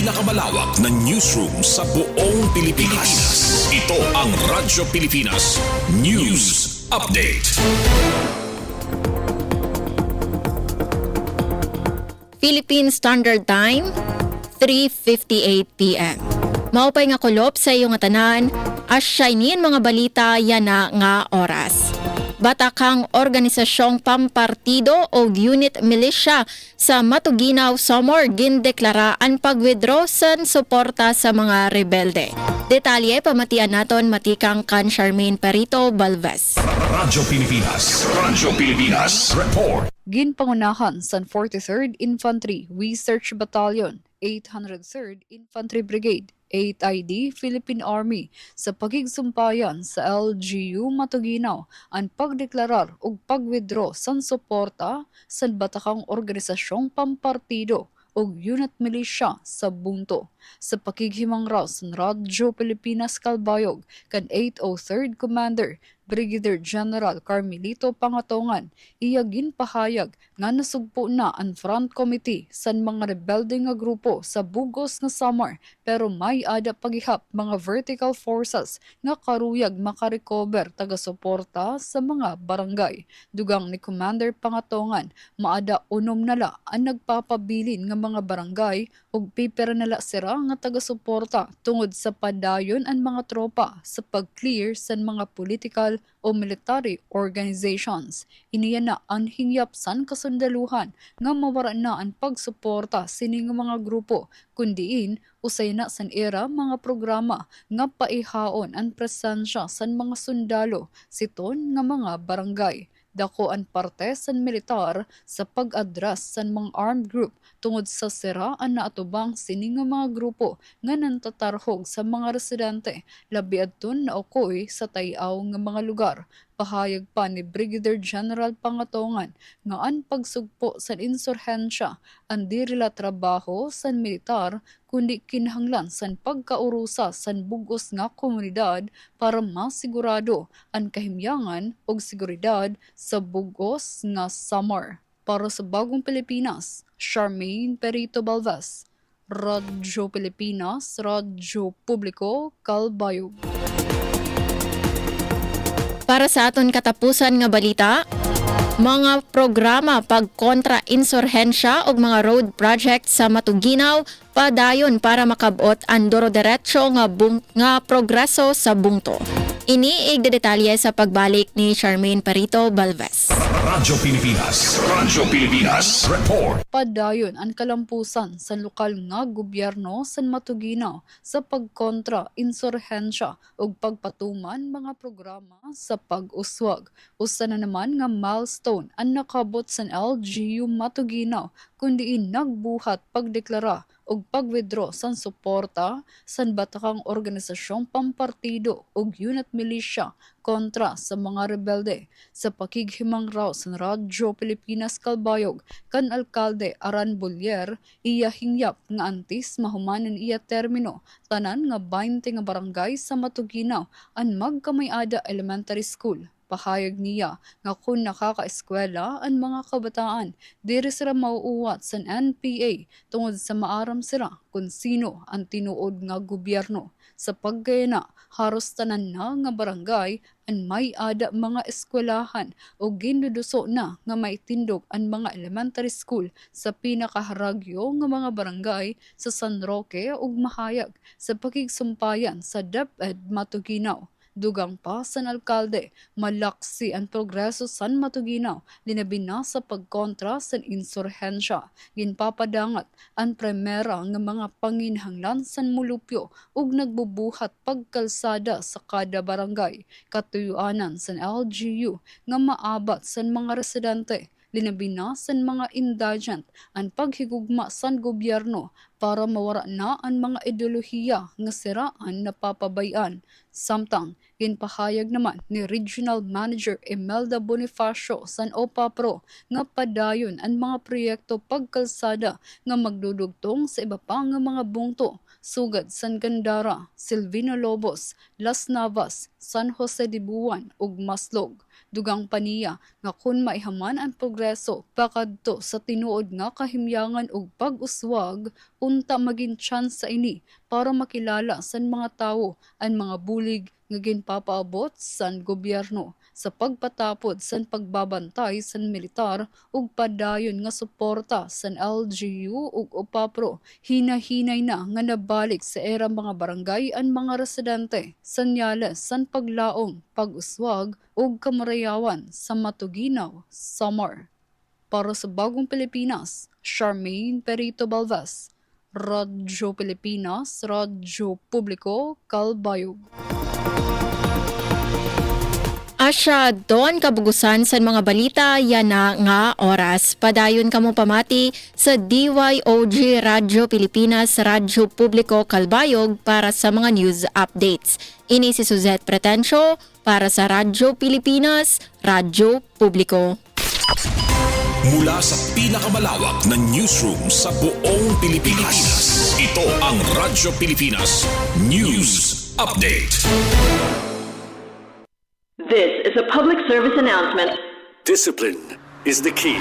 pinakamalawak na newsroom sa buong Pilipinas. Ito ang Radyo Pilipinas News Update. Philippine Standard Time, 3:58 p.m. Maupay nga kulop sa iyo nga tanan, asyainin mga balita yana nga oras. Batakang Organisasyong Pampartido o Unit Militia sa Matuginaw Samar gindeklara ang pag-withdraw sa suporta sa mga rebelde. Detalye pamatian naton matikang kan Charmaine Perito Balvez. Radyo Pilipinas Report. Ginpangunahan sa 43rd Infantry Research Battalion, 803rd Infantry Brigade, 8th ID Philippine Army sa pagigsumpayan sa LGU Matuginaw ang pagdeklarar o pag-withdraw sa suporta sa batakang Organisasyong Pampartido o Unit Militia sa Bunto. Sa pakighimang raw sa Radyo Pilipinas Kalbayog kan 803rd Commander Brigadier General Carmelito Pangatongan, iya ginpahayag nga nasugpo na ang front committee sa mga rebelde nga grupo sa Bugos nga Samar pero may ada pagihap mga vertical forces nga karuyag makarecover taga-suporta sa mga barangay. Dugang ni Commander Pangatongan, maada unom nala ang nagpapabilin nga mga barangay ug pipera nala sira nga taga-suporta tungod sa padayon ang mga tropa sa pag-clear sa mga political o military organizations. Iniya na ang hingyapsan kasundaluhan nga mawara na ang pagsuporta sining mga grupo, kundiin usay na san era mga programa nga paihaon ang presensya san mga sundalo siton nga mga barangay. Dako ang parte sa militar sa pag-address sa mga armed group tungod sa siraan na atubang sining mga grupo nga nantatarhog sa mga residente labi adton na okoy sa tayaw nga mga lugar. Pahayag pa ni Brigadier General Pangatongan nga ang pagsugpo sa insurhensya ang dirila trabaho sa militar kundi kinahanglan sa pagkaurusa sa bugos nga komunidad para masigurado ang kahimyangan ug seguridad sa bugos nga Samar. Para sa Bagong Pilipinas, Charmaine Perito Balvez, Radyo Pilipinas, Radyo Publiko, Kalbayog. Para sa aton katapusan nga balita, mga programa pagkontra-insurhensya o mga road project sa Matuginaw padayon para makabot ang doro-diretso nga progreso sa Bungto. Ini igdedetalye sa pagbalik ni Charmaine Perito Balvez. Radyo Pilipinas Report. Padayon ang kalampusan sa lokal nga gobyerno sa Matuginaw sa pagkontra insurhensya ug pagpatuman mga programa sa pag-uswag. Usa na naman nga milestone ang nakabot sa LGU Matuginaw kundi nagbuhat pagdeklara ug pag-withdraw sa suporta sa batakang Organisasyong Pampartido ug Unit Militia kontra sa mga rebelde. Sa pakighimang raw sa Radyo Pilipinas Kalbayog kan Alkalde Aran Bolyer, iya hingyap nga antis mahumanan iya termino tanan nga 20 nga barangay sa Matuginaw ang Magkamayada Elementary School. Pahayag niya nga kung nakakaeskwela ang mga kabataan, diri sila mauuwat sa NPA tungod sa maaram sila kung sino ang tinuod nga gobyerno. Sa paggayana, haros tanan na nga barangay ang may ada mga eskwelahan o ginuduso na nga maitindog ang mga elementary school sa pinakaharagyo nga mga barangay sa San Roque ug Mahayag sa pakigsumpayan sa DepEd Matuginaw. Dugang pa sa alkalde, malaksi ang progreso sa Matuginaw, linabi na sa pagkontra sa insurhensya. Ginpapadangat ang primera nga mga panginhanglan sa mulupyo ug nagbubuhat pagkalsada sa kada barangay. Katuyuanan sa LGU nga maabat sa mga residente. Linabi na sa mga indigent ang paghigugma sa gobyerno para mawara na ang mga ideolohiya nga siraan na papabayan. Samtang, ginpahayag naman ni Regional Manager Imelda Bonifacio sa OPAPRO nga padayon ang mga proyekto pagkalsada nga magdudugtong sa iba pa nga mga bungto, sugad San Gandara, Silvino Lobos, Las Navas, San Jose de Buwan ug Maslog. Dugang paniya nga kun maihaman ang progreso pakadto sa tinuod nga kahimyangan ug pag-uswag, unta maging chance sa ini para makilala san mga tawo ang mga bulig nga ginpapaabot san gobyerno sa pagpatapod san pagbabantay san militar ug padayon nga suporta san LGU ug UPAPRO. Hinahinay na nga nabalik sa era mga barangay ang mga residente sanyales san paglaom, pag-uswag ug kamarayawan sa Matuginaw, Samar. Para sa Bagong Pilipinas, Charmaine Perito Balvas, Radyo Pilipinas, Radyo Publiko, Calbayog. Asya doon kabugusan sa mga balita yan na nga oras. Padayon kamo pamati sa DYOG Radyo Pilipinas, Radyo Publiko Calbayog para sa mga news updates. Ini si Suzette Pretencio para sa Radyo Pilipinas, Radyo Publiko. Mula sa pinakamalawak na newsroom sa buong Pilipinas. Ito ang Radyo Pilipinas News Update. This is a public service announcement. Discipline is the key.